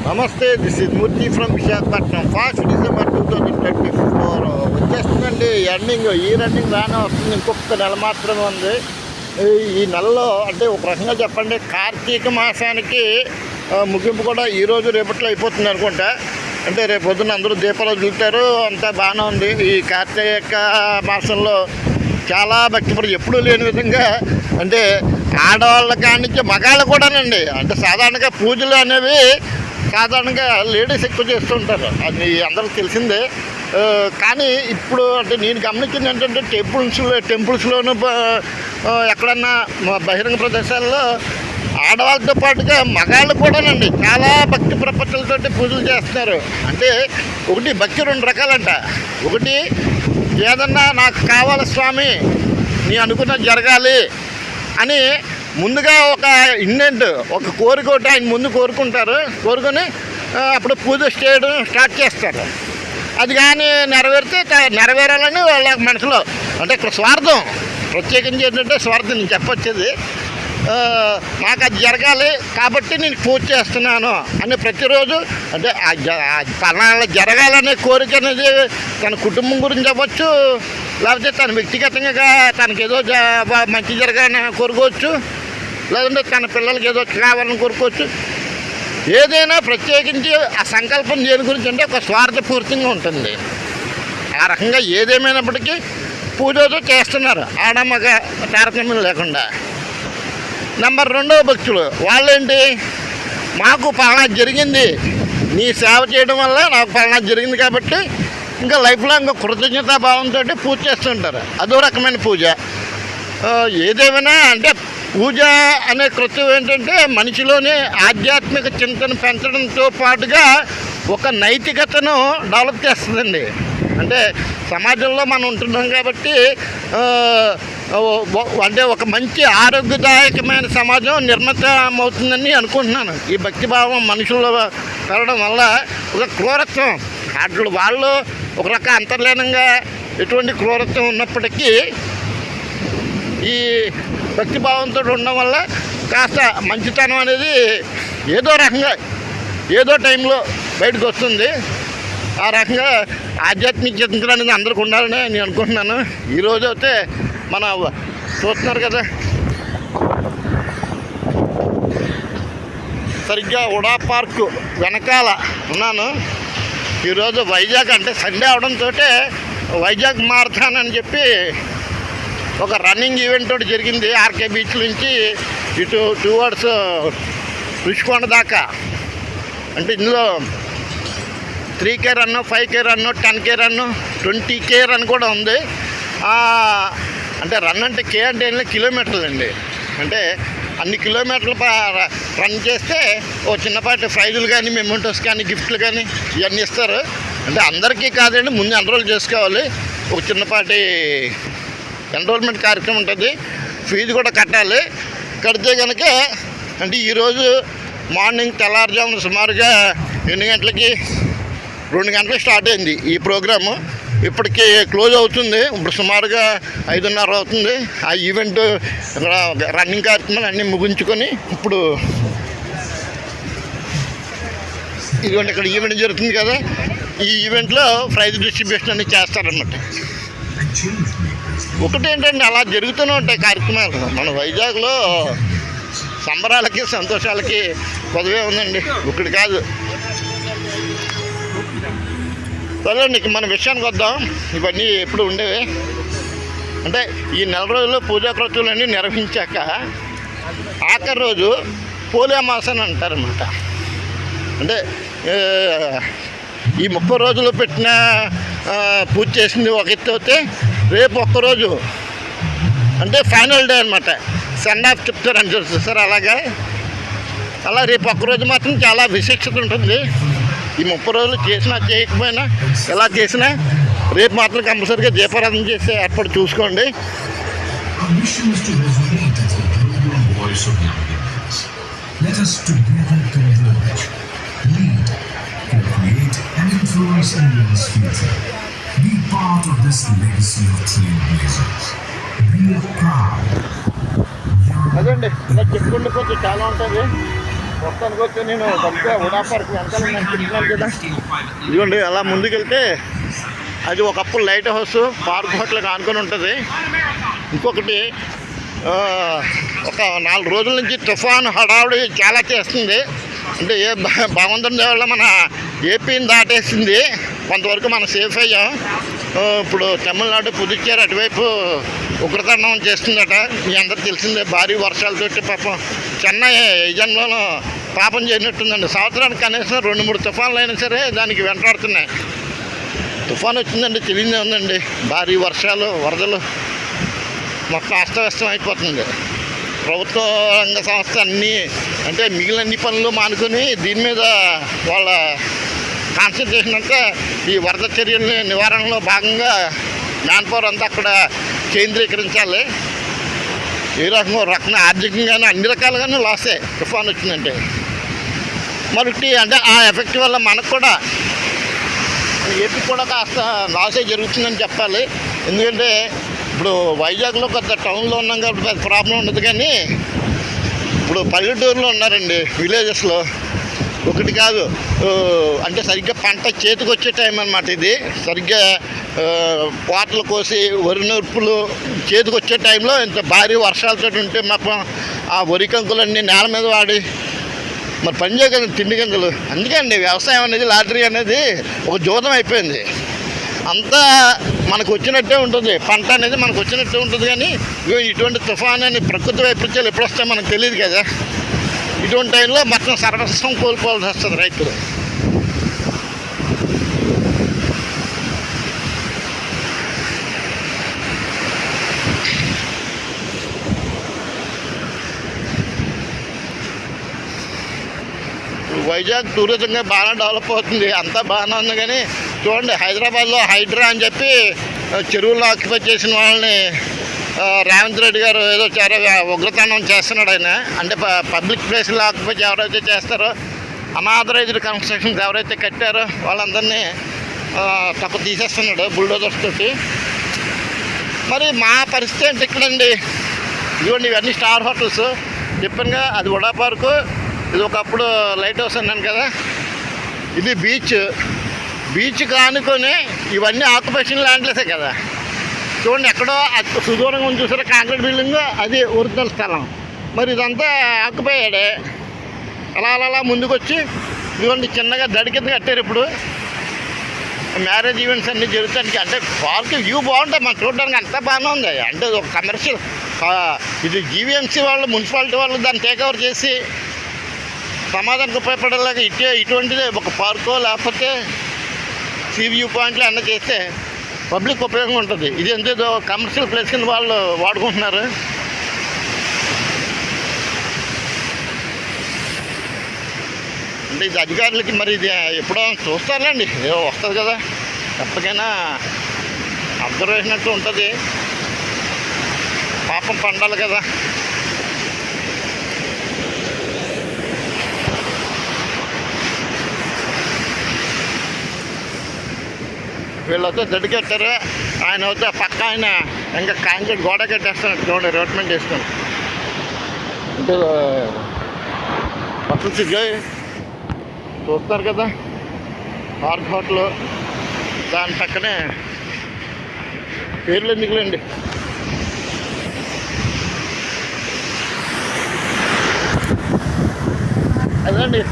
నమస్తే, this is Murthy from Visakhapatnam. Fast December 2024 వచ్చేస్తుందండి. ఈ రన్నింగ్ రానే వస్తుంది. ఇంకొక నెల మాత్రమే ఉంది. ఈ నెలలో అంటే ఒక రకంగా చెప్పండి, కార్తీక మాసానికి ముగింపు కూడా ఈరోజు రేపట్లో అయిపోతుంది అనుకుంటా. అంటే రేపు పొద్దున్న అందరూ దీపాలు వదులుతారు, అంతా బాగానే ఉంది. ఈ కార్తీక మాసంలో చాలా భక్తిపడి ఎప్పుడూ లేని విధంగా అంటే ఆడవాళ్ళ కాడి నుంచి మగాళ్ళు కూడానండి. అంటే సాధారణంగా పూజలు అనేవి సాధారణంగా లేడీస్ ఎక్కువ చేస్తుంటారు, అది అందరికి తెలిసిందే. కానీ ఇప్పుడు అంటే నేను గమనించింది ఏంటంటే టెంపుల్స్లోనూ ఎక్కడన్నా బహిరంగ ప్రదేశాల్లో ఆడవాళ్ళతో పాటుగా మగాళ్ళు కూడానండి చాలా భక్తి ప్రపత్తులతో పూజలు చేస్తున్నారు. అంటే ఒకటి భక్తి రెండు రకాలంట. ఒకటి ఏదన్నా నాకు కావాలి స్వామి, నీ అనుకున్నది జరగాలి అని ముందుగా ఒక ఇండెంట్ ఒక కోరిక ఒకటి ఆయన ముందు కోరుకొని అప్పుడు పూజ చేయడం స్టార్ట్ చేస్తారు. అది కానీ నెరవేరాలని వాళ్ళ మనసులో అంటే ఇక్కడ స్వార్థం, ప్రత్యేకించి ఏంటంటే స్వార్థం నేను చెప్పొచ్చేది. నాకు అది జరగాలి కాబట్టి నేను పూజ చేస్తున్నాను అని ప్రతిరోజు అంటే పలానా జరగాలనే కోరిక అనేది తన కుటుంబం గురించి అవ్వచ్చు, లేకపోతే తన వ్యక్తిగతంగా తనకేదో మంచి జరగాలని కోరుకోవచ్చు, లేదంటే తన పిల్లలకి ఏదో కావాలని కోరుకోవచ్చు. ఏదైనా ప్రత్యేకించి ఆ సంకల్పం దేని గురించి అంటే ఒక స్వార్థపూరితంగా ఉంటుంది. ఆ రకంగా ఏదేమైనప్పటికీ పూజతో చేస్తున్నారు, ఆడమగ తారతమ్యం లేకుండా. నెంబర్ 2 భక్తులు వాళ్ళేంటి, మాకు పలానా జరిగింది, నీ సేవ చేయడం వల్ల నాకు పలానా జరిగింది కాబట్టి ఇంకా లైఫ్లో ఇంకా కృతజ్ఞతాభావంతో పూజ చేస్తుంటారు. అదో రకమైన పూజ. ఏదేమైనా అంటే పూజ అనే కృత్యం ఏంటంటే మనిషిలోని ఆధ్యాత్మిక చింతన పెంచడంతో పాటుగా ఒక నైతికతను డెవలప్ చేస్తుందండి. అంటే సమాజంలో మనం ఉంటున్నాం కాబట్టి అంటే ఒక మంచి ఆరోగ్యదాయకమైన సమాజం నిర్మితమవుతుందని అనుకుంటున్నాను. ఈ భక్తిభావం మనుషుల్లో పెరగడం వల్ల ఒక క్రూరత్వం వాళ్ళు ఒక రకం అంతర్లీనంగా ఎటువంటి క్రూరత్వం ఉన్నప్పటికీ ఈ భక్తిభావంతో ఉండడం వల్ల కాస్త మంచితనం అనేది ఏదో రకంగా ఏదో టైంలో బయటకు వస్తుంది. ఆ రకంగా ఆధ్యాత్మిక చింతన అనేది అందరికి ఉండాలని నేను అనుకుంటున్నాను. ఈరోజు అయితే మన చూస్తున్నారు కదా, సరిగ్గా ఉడా పార్కు వెనకాల ఉన్నాను. ఈరోజు వైజాగ్ అంటే సండే అవడంతో వైజాగ్ మారథాన్ అని చెప్పి ఒక రన్నింగ్ ఈవెంట్ ఒకటి జరిగింది. ఆర్కే బీచ్ నుంచి ఇటు టువర్డ్స్ రుషికొండ దాకా. అంటే ఇందులో 3K run, 5K run, 10K run, 20K run కూడా ఉంది. అంటే రన్ అంటే కే అంటే కిలోమీటర్లు అండి. అంటే అన్ని కిలోమీటర్లు రన్ చేస్తే ఓ చిన్నపాటి ప్రైజులు కానీ మెమెంటోస్ కానీ గిఫ్ట్లు కానీ ఇవన్నీ ఇస్తారు. అంటే అందరికీ కాదండి, ముందు ఎన్రోల్ చేసుకోవాలి. ఒక చిన్నపాటి ఎన్రోల్మెంట్ కార్యక్రమం ఉంటుంది, ఫీజు కూడా కట్టాలి. కడితే కనుక అంటే ఈరోజు మార్నింగ్ తెల్లారుజామున సుమారుగా 2 గంటలకి 2 గంటలకు స్టార్ట్ అయింది ఈ ప్రోగ్రాము. ఇప్పటికి క్లోజ్ అవుతుంది. ఇప్పుడు సుమారుగా 5:30 అవుతుంది. ఆ ఈవెంట్ రన్నింగ్ కార్యక్రమాలు అన్నీ ముగించుకొని ఇప్పుడు ఇదిగోండి ఇక్కడ ఈవెంట్ జరుగుతుంది కదా, ఈ ఈవెంట్లో ప్రైజ్ డిస్ట్రిబ్యూషన్ అన్నీ చేస్తారన్నమాట. ఒకటేంటంటే అలా జరుగుతూనే ఉంటాయి కార్యక్రమాలు. మన వైజాగ్లో సంబరాలకి సంతోషాలకి పదవే ఉందండి, ఒకటి కాదు. సరే అండి, మన విషయానికి వద్దాం. ఇవన్నీ ఎప్పుడు ఉండేవి అంటే ఈ నెల రోజులు పూజా కృత్యాలన్నీ నిర్వహించాక ఆఖరి రోజు పోలే అమావాస్య అంటారన్నమాట. అంటే ఈ 30 రోజులు పెట్టిన పూజ చేసింది ఒక ఎత్తు అయితే, రేపు ఒక్కరోజు అంటే ఫైనల్ డే అనమాట, సెండ్ ఆఫ్ చెప్తారని చూస్తారు సార్. అలా రేపు ఒక్కరోజు మాత్రం చాలా విశిష్టత ఉంటుంది. ఈ 30 రోజులు చేసినా చేయకపోయినా ఎలా చేసినా రేపు మాత్రం కంపల్సరీగా దీపారాధన చేసే ఏర్పాటు చూసుకోండి. Be part of this legacy of trailblazers. Be proud. అదండి ఇలా చెప్పుకుంటూ పోతే చాలా ఉంటుంది. మొత్తానికి వచ్చి నేను పంపే ఉడా పార్క్ వెనకాల నేను చెప్తున్నాను కదా. ఇదిగోండి అలా ముందుకెళ్తే అది ఒకప్పుడు లైట్ హౌస్ పార్క్ హోటల్కి ఆనుకొని ఉంటుంది. ఇంకొకటి ఒక 4 రోజుల నుంచి తుఫాన్ హడావుడి చాలా చేస్తుంది. అంటే భగవంతుని వల్ల మన ఏపీని దాటేసింది. కొంతవరకు మనం సేఫ్ అయ్యాం. ఇప్పుడు తమిళనాడు పుదుచ్చేరి అటువైపు ఉగ్రతాండవం చేస్తుందట. మీ అందరికి తెలిసిందే. భారీ వర్షాలతోటి పాపం చెన్నై జన్మలో పాపం చేసినట్టుందండి. సంవత్సరానికి కనీసం 2-3 తుఫాన్లు అయినా సరే దానికి వెంటాడుతున్నాయి. తుఫాన్ వచ్చిందండి తెలియదే ఉందండి. భారీ వర్షాలు, వరదలు, మొత్తం అస్తవ్యస్తం అయిపోతుంది. ప్రభుత్వ రంగ సంస్థ అన్నీ అంటే మిగిలిన అన్ని పనులు మానుకొని దీని మీద వాళ్ళ కాన్సన్ట్రేషన్ అంతా ఈ వరద చర్యల నివారణలో భాగంగా మ్యాన్ పవర్ అంతా అక్కడ కేంద్రీకరించాలి. ఏ రకంగా ఆర్థికంగానే అన్ని రకాలుగానే లాసే తుఫాన్ వచ్చిందంటే. మరొకటి అంటే ఆ ఎఫెక్ట్ వల్ల మనకు కూడా ఏపీ కూడా కాస్త లాసే జరుగుతుందని చెప్పాలి. ఎందుకంటే ఇప్పుడు వైజాగ్లో కొత్త టౌన్లో ఉన్నాం కాబట్టి పెద్ద ప్రాబ్లం ఉండదు. కానీ ఇప్పుడు పల్లెటూరులో ఉన్నారండి, విలేజెస్లో. ఒకటి కాదు అంటే సరిగ్గా పంట చేతికి వచ్చే టైం అన్నమాట ఇది. సరిగ్గా కోతలు కోసి వరి నూర్పులు చేతికి వచ్చే టైంలో ఇంత భారీ వర్షాలతో ఉంటే మాకు ఆ వరి కంకులన్నీ నేల మీద వాడి మరి పని చేయగలరు తిండి గింజలు. అందుకే అండి వ్యవసాయం అనేది, లాటరీ అనేది ఒక జూదం అయిపోయింది. అంతా మనకు వచ్చినట్టే ఉంటుంది, పంట అనేది మనకు వచ్చినట్టే ఉంటుంది. కానీ ఇటువంటి తుఫాన్ అని ప్రకృతి వైపరీత్యాలు ఎప్పుడు వస్తాయో మనకు తెలియదు కదా. ఇటువంటి టైంలో మొత్తం సర్వస్వం కోల్పోవాల్సి వస్తుంది రైతులు. వైజాగ్ టూరిజంగా బాగా డెవలప్ అవుతుంది, అంతా బాగానే ఉంది. కానీ చూడండి, హైదరాబాద్లో హైడ్రా అని చెప్పి చెరువుల్లో ఆక్యుపై చేసిన వాళ్ళని రేవంత్ రెడ్డి గారు ఏదో చాలా ఉగ్రతాండం చేస్తున్నాడు ఆయన. అంటే పబ్లిక్ ప్లేస్లో ఆక్యుపై ఎవరైతే చేస్తారో, అనాథరైజ్డ్ కన్స్ట్రక్షన్స్ ఎవరైతే కట్టారో వాళ్ళందరినీ తక్కువ తీసేస్తున్నాడు బుల్డోజర్స్ తోటి. మరి మా పరిస్థితి ఏంటి ఇక్కడండి? ఇదిగోండి ఇవన్నీ స్టార్ హోటల్స్ చెప్పానుగా. అది ఉడా పార్కు, ఇది ఒకప్పుడు లైట్ హౌస్ అన్నాను కదా. ఇది బీచ్ కానుకొని ఇవన్నీ ఆక్యుపేషన్ ల్యాండ్లెసే కదా. చూడండి ఎక్కడో సుదూరంగా ఉంది చూసారా కాంక్రీట్ బిల్డింగ్, అది ఒరిజినల్ స్థలం. మరి ఇదంతా ఆక్యుపైడే. అలా ముందుకు వచ్చి ఇదిగోండి చిన్నగా దడి కింద కట్టారు. ఇప్పుడు మ్యారేజ్ ఈవెంట్స్ అన్నీ జరుగుతానికి అంటే పార్క్ వ్యూ బాగుంటాయి, మనం చూడడానికి అంతా బాగానే ఉంది. అంటే ఒక కమర్షియల్ ఇది జీవీఎంసీ వాళ్ళు, మున్సిపాలిటీ వాళ్ళు దాన్ని టేక్ఓవర్ చేసి సమాజానికి ఉపయోగపడేలాగా ఇటువంటిదే ఒక పార్కో లేకపోతే సీ వ్యూ పాయింట్లు అన్నీ చేస్తే పబ్లిక్ ఉపయోగం ఉంటుంది. ఇది ఎంతో కమర్షియల్ ప్లేస్ కింద వాళ్ళు వాడుకుంటున్నారు. అంటే ఇది అధికారులకి మరి ఇది ఎప్పుడో చూస్తారులేండి, ఏదో వస్తుంది కదా, ఎప్పటికైనా అబ్జర్వేషన్ అంటూ ఉంటుంది. పాపం పండాలి కదా. వీళ్ళతో దడి కట్టారు, ఆయన అయితే పక్క ఆయన ఇంకా కాంక్రీట్ గోడ కట్టేస్తాడు చూడండి, రివర్ట్మెంట్ వేసుకొని. అంటే పక్కన సిగ్గాయి చూస్తారు కదా పార్క్ హోటల్, దాని పక్కనే పేర్లు ఎందుకులేండి. అదండి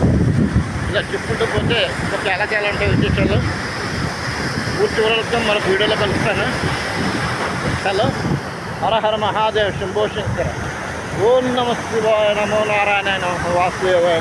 ఇలా చెప్పుకుంటూ పోతే చాలా ఉంటాయి విశేషాలు. పూర్తి వివరాలతో మరొక వీడియోలో కలుస్తాను. హలో, హర హర మహాదేవ్, శంభో శంకర, ఓం నమ శివాయ, నమో నారాయణ, నమో వాసుదేవాయ.